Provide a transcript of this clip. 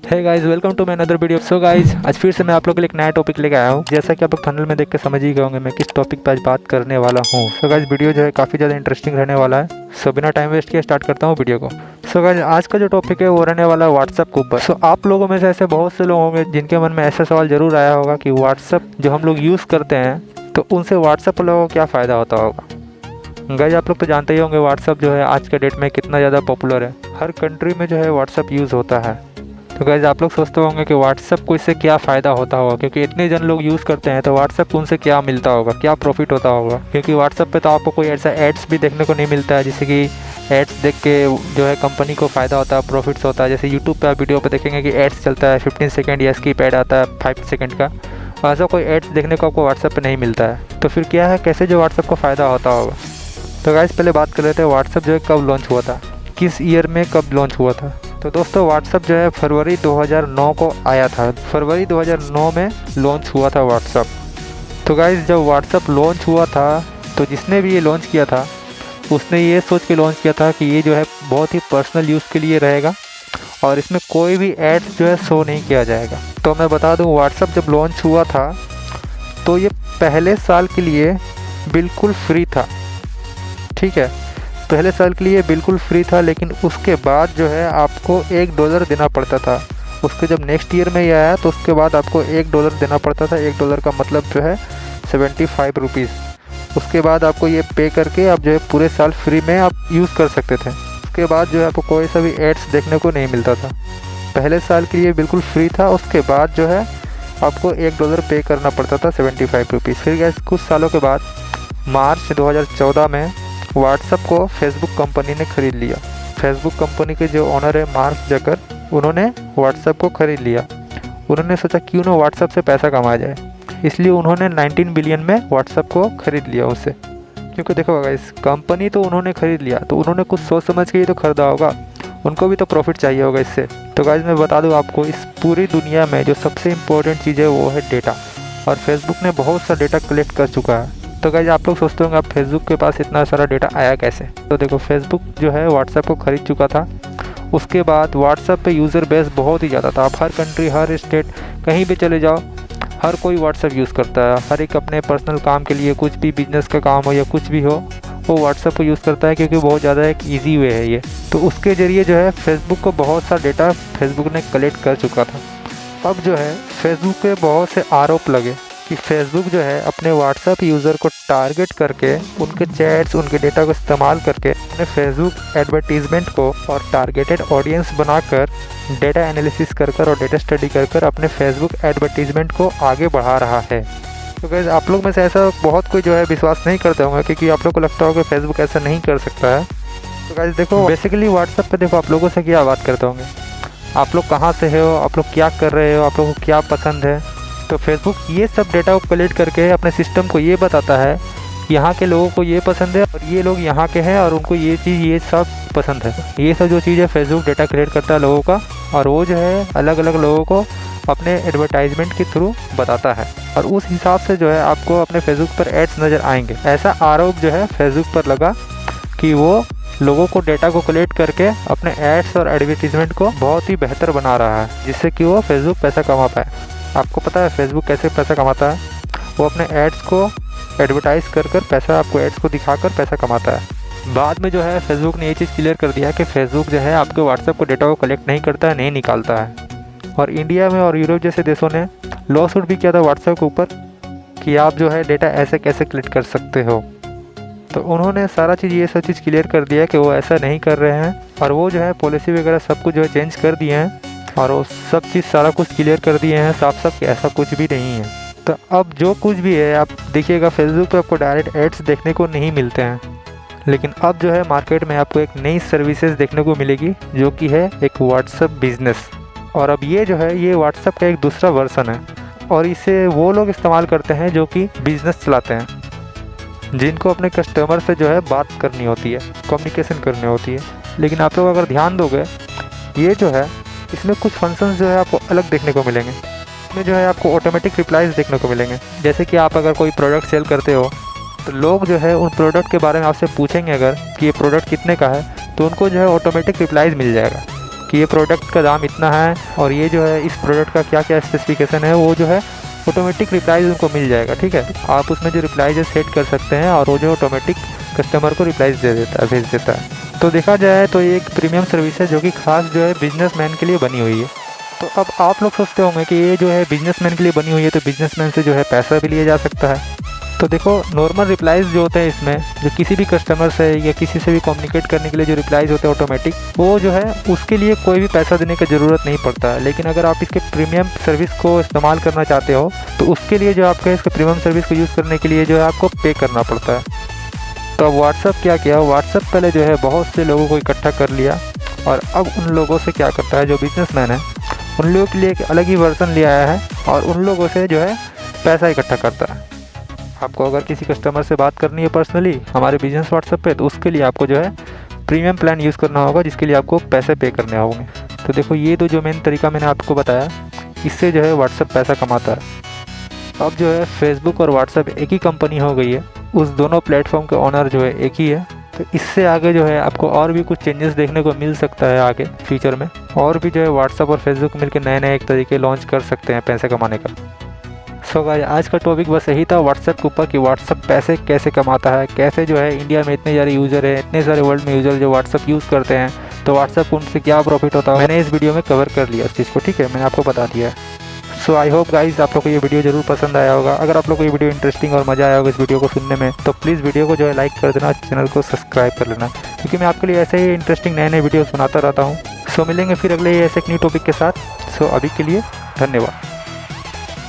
Hey guys, welcome to my another video. So guys, आज फिर से मैं आप लोगों के लिए एक नया टॉपिक लेके आया हूँ। जैसा कि आप लोग थंबनेल में देख के समझ ही गए होंगे मैं किस टॉपिक पे आज बात करने वाला हूँ। सो गाइस, वीडियो जो है काफ़ी ज़्यादा इंटरेस्टिंग रहने वाला है। सो बिना टाइम वेस्ट किए स्टार्ट करता हूँ वीडियो को। सो गाइस, आज का जो टॉपिक है वो रहने वाला है व्हाट्सअप के ऊपर। सो आप लोगों में से ऐसे बहुत से लोग होंगे जिनके मन में ऐसा सवाल जरूर आया होगा कि व्हाट्सअप जो हम लोग यूज़ करते हैं तो उनसे व्हाट्सअप लोगों को क्या फ़ायदा होता होगा। गाइस, आप लोग तो जानते ही होंगे व्हाट्सअप जो है आज के डेट में कितना ज़्यादा पॉपुलर है। हर कंट्री में जो है व्हाट्सअप यूज़ होता है। तो गाइस, आप लोग सोचते होंगे कि व्हाट्सअप को इससे क्या फ़ायदा होता होगा, क्योंकि इतने जन लोग यूज़ करते हैं तो व्हाट्सअप को उनसे क्या मिलता होगा, क्या प्रॉफिट होता होगा। क्योंकि व्हाट्सअप पे तो आपको कोई ऐसा एड्स भी देखने को नहीं मिलता है, जैसे कि एड्स देख के जो है कंपनी को फ़ायदा होता है, प्रॉफिट्स होता है। जैसे यूट्यूब पे आप वीडियो पे देखेंगे कि एड्स चलता है 15 सेकेंड या स्किप ऐड आता है 5 सेकेंड का। ऐसा कोई एड्स देखने को आपको व्हाट्सअप पे नहीं मिलता है। तो फिर क्या है, कैसे जो व्हाट्सअप को फ़ायदा होता होगा। तो गाइस, पहले बात कर लेते हैं व्हाट्सअप जो है कब लॉन्च हुआ था, किस ईयर में कब लॉन्च हुआ था। तो दोस्तों, व्हाट्सअप जो है फरवरी 2009 को आया था। फरवरी 2009 में लॉन्च हुआ था व्हाट्सअप। तो गाइस, जब व्हाट्सअप लॉन्च हुआ था तो जिसने भी ये लॉन्च किया था उसने ये सोच के लॉन्च किया था कि ये जो है बहुत ही पर्सनल यूज़ के लिए रहेगा और इसमें कोई भी एड्स जो है शो नहीं किया जाएगा। तो मैं बता दूं, व्हाट्सअप जब लॉन्च हुआ था तो ये पहले साल के लिए बिल्कुल फ्री था। ठीक है, पहले साल के लिए बिल्कुल फ्री था, लेकिन उसके बाद जो है आपको $1 देना पड़ता था। उसके जब नेक्स्ट ईयर में ये आया तो उसके बाद आपको $1 देना पड़ता था। $1 का मतलब जो है 75 रुपीज़। उसके बाद आपको ये पे करके आप जो है पूरे साल फ्री में आप यूज़ कर सकते थे। उसके बाद जो है आपको कोई सा भी एड्स देखने को नहीं मिलता था। पहले साल के लिए बिल्कुल फ्री था, उसके बाद जो है आपको $1 पे करना पड़ता था 75 रुपीज़। फिर गैस कुछ सालों के बाद मार्च 2014 में व्हाट्सअप को फेसबुक कंपनी ने ख़रीद लिया। फेसबुक कंपनी के जो ओनर है मार्क जकर, उन्होंने व्हाट्सअप को ख़रीद लिया। उन्होंने सोचा क्यों ना व्हाट्सअप से पैसा कमाया जाए, इसलिए उन्होंने 19 बिलियन में व्हाट्सअप को ख़रीद लिया उससे। क्योंकि देखो इस कंपनी तो उन्होंने ख़रीद लिया तो उन्होंने कुछ सोच समझ के ही तो ख़रीदा होगा, उनको भी तो प्रॉफिट चाहिए होगा इससे। तो गाइस, मैं बता दूँ आपको, इस पूरी दुनिया में जो सबसे इम्पोर्टेंट चीज़ है वो है डेटा, और फेसबुक ने बहुत सा डेटा कलेक्ट कर चुका है। तो गाइस, आप लोग सोचते होंगे आप फेसबुक के पास इतना सारा डेटा आया कैसे। तो देखो, फेसबुक जो है व्हाट्सएप को ख़रीद चुका था। उसके बाद व्हाट्सएप पे यूज़र बेस बहुत ही ज़्यादा था। आप हर कंट्री, हर स्टेट, कहीं भी चले जाओ, हर कोई व्हाट्सएप यूज़ करता है। हर एक अपने पर्सनल काम के लिए, कुछ भी बिजनेस का काम हो या कुछ भी हो, वो व्हाट्सएप को यूज़ करता है, क्योंकि बहुत ज़्यादा एक ईजी वे है ये। तो उसके ज़रिए जो है फेसबुक को बहुत सा डेटा फेसबुक ने कलेक्ट कर चुका था। अब जो है फेसबुक पे बहुत से आरोप लगे कि फेसबुक जो है अपने व्हाट्सएप यूज़र को टारगेट करके, उनके चैट्स, उनके डेटा को इस्तेमाल करके अपने फेसबुक एडवर्टीज़मेंट को और टारगेटेड ऑडियंस बनाकर डेटा एनालिसिस कर कर और डेटा स्टडी कर कर अपने फेसबुक एडवर्टीज़मेंट को आगे बढ़ा रहा है। तो गाइस, आप लोग में से ऐसा बहुत कोई जो है विश्वास नहीं करते होंगे, क्योंकि आप लोग को लगता होगा फेसबुक ऐसा नहीं कर सकता है। तो गाइस देखो, बेसिकली व्हाट्सएप पे देखो आप लोगों से क्या बात करते होंगे, आप लोग कहाँ से हो, आप लोग क्या कर रहे हो, आप लोगों को क्या पसंद है। तो फेसबुक ये सब डेटा को कलेक्ट करके अपने सिस्टम को ये बताता है यहाँ के लोगों को ये पसंद है और ये लोग यहाँ के हैं और उनको ये चीज़, ये सब पसंद है। ये सब जो चीज़ है फेसबुक डेटा कलेक्ट करता है लोगों का, और वो जो है अलग अलग लोगों को अपने एडवर्टाइजमेंट के थ्रू बताता है, और उस हिसाब से जो है आपको अपने फेसबुक पर एड्स नज़र आएंगे। ऐसा आरोप जो है फेसबुक पर लगा कि वो लोगों को डेटा को कलेक्ट करके अपने एड्स और एडवर्टीजमेंट को बहुत ही बेहतर बना रहा है, जिससे कि वो फेसबुक पैसा कमा पाए। आपको पता है फेसबुक कैसे पैसा कमाता है? वो अपने एड्स को एडवर्टाइज़ कर कर पैसा, आपको एड्स को दिखाकर पैसा कमाता है। बाद में जो है फेसबुक ने ये चीज़ क्लियर कर दिया कि फेसबुक जो है आपके व्हाट्सएप को डेटा को कलेक्ट नहीं करता है, नहीं निकालता है। और इंडिया में और यूरोप जैसे देशों ने लॉ सूट भी किया था व्हाट्सएप के ऊपर कि आप जो है डेटा ऐसे कैसे कलेक्ट कर सकते हो। तो उन्होंने सारा चीज़, ये सब चीज़ क्लियर कर दिया कि वो ऐसा नहीं कर रहे हैं, और वो जो है पॉलिसी वगैरह सब कुछ जो है चेंज कर दिए हैं, और वो सब चीज़ सारा कुछ क्लियर कर दिए हैं साफ साफ कि ऐसा कुछ भी नहीं है। तो अब जो कुछ भी है आप देखिएगा, फेसबुक पे आपको डायरेक्ट एड्स देखने को नहीं मिलते हैं, लेकिन अब जो है मार्केट में आपको एक नई सर्विसेज देखने को मिलेगी, जो कि है एक व्हाट्सएप बिजनेस। और अब ये जो है ये व्हाट्सएप का एक दूसरा वर्सन है, और इसे वो लोग इस्तेमाल करते हैं जो कि बिज़नेस चलाते हैं, जिनको अपने कस्टमर से जो है बात करनी होती है, कम्युनिकेशन करनी होती है। लेकिन आप लोग अगर ध्यान दोगे, ये जो है इसमें कुछ फंक्शंस जो है आपको अलग देखने को मिलेंगे। इसमें जो है आपको ऑटोमेटिक रिप्लाईज देखने को मिलेंगे। जैसे कि आप अगर कोई प्रोडक्ट सेल करते हो तो लोग जो है उन प्रोडक्ट के बारे में आपसे पूछेंगे अगर कि ये प्रोडक्ट कितने का है, तो उनको जो है ऑटोमेटिक रिप्लाईज मिल जाएगा। कि ये प्रोडक्ट का दाम इतना है और ये जो है इस प्रोडक्ट का क्या क्या स्पेसिफिकेशन है, वो जो है ऑटोमेटिक रिप्लाईज उनको मिल जाएगा। ठीक है, आप उसमें जो रिप्लाईज सेट कर सकते हैं और वो जो ऑटोमेटिक कस्टमर को रिप्लाईज दे देता है, भेज देता है। तो देखा जाए तो ये एक प्रीमियम सर्विस है जो कि खास जो है बिजनेसमैन के लिए बनी हुई है। तो अब आप लोग सोचते होंगे कि ये जो है बिजनेसमैन के लिए बनी हुई है तो बिजनेसमैन से जो है पैसा भी लिया जा सकता है। तो देखो, नॉर्मल रिप्लाईज जो होते हैं इसमें, जो किसी भी कस्टमर से या किसी से भी कम्युनिकेट करने के लिए जो रिप्लाईज होते हैं ऑटोमेटिक, वो जो है उसके लिए कोई भी पैसा देने की ज़रूरत नहीं पड़ता है। लेकिन अगर आप इसके प्रीमियम सर्विस को इस्तेमाल करना चाहते हो तो उसके लिए जो आपका इसके प्रीमियम सर्विस को यूज़ करने के लिए जो है आपको पे करना पड़ता है। तो अब व्हाट्सअप क्या किया, व्हाट्सअप पहले जो है बहुत से लोगों को इकट्ठा कर लिया और अब उन लोगों से क्या करता है, जो बिजनेसमैन है उन लोगों के लिए एक अलग ही वर्जन ले आया है और उन लोगों से जो है पैसा इकट्ठा करता है। आपको अगर किसी कस्टमर से बात करनी है पर्सनली हमारे बिजनेस व्हाट्सएप पे, तो उसके लिए आपको जो है प्रीमियम प्लान यूज़ करना होगा, जिसके लिए आपको पैसे पे करने होंगे। तो देखो, ये तो जो मेन तरीका मैंने आपको बताया, इससे जो है व्हाट्सएप पैसा कमाता है। अब जो है फेसबुक और व्हाट्सएप एक ही कंपनी हो गई है, उस दोनों प्लेटफॉर्म के ओनर जो है एक ही है। तो इससे आगे जो है आपको और भी कुछ चेंजेस देखने को मिल सकता है आगे फ्यूचर में, और भी जो है व्हाट्सएप और फेसबुक मिलकर नए नए एक तरीके लॉन्च कर सकते हैं पैसे कमाने का। सो गाइस, आज का टॉपिक बस यही था व्हाट्सएप के ऊपर कि व्हाट्सएप पैसे कैसे कमाता है, कैसे जो है इंडिया में इतने सारे यूज़र हैं, इतने सारे वर्ल्ड में यूज़र जो व्हाट्सएप यूज़ करते हैं, तो व्हाट्सएप को उनसे क्या प्रॉफिट होता है, मैंने इस वीडियो में कवर कर लिया इस चीज़ को। ठीक है, मैंने आपको बता दिया है। सो आई होप गाइस आप लोग को ये वीडियो जरूर पसंद आया होगा। अगर आप लोग को ये वीडियो इंटरेस्टिंग और मज़ा आया होगा इस वीडियो को सुनने में, तो प्लीज़ वीडियो को जो है लाइक कर देना, चैनल को सब्सक्राइब कर लेना, क्योंकि मैं आपके लिए ऐसे ही इंटरेस्टिंग नए नए वीडियोस बनाता रहता हूँ। सो मिलेंगे फिर अगले ऐसे एक न्यू टॉपिक के साथ। सो अभी के लिए धन्यवाद।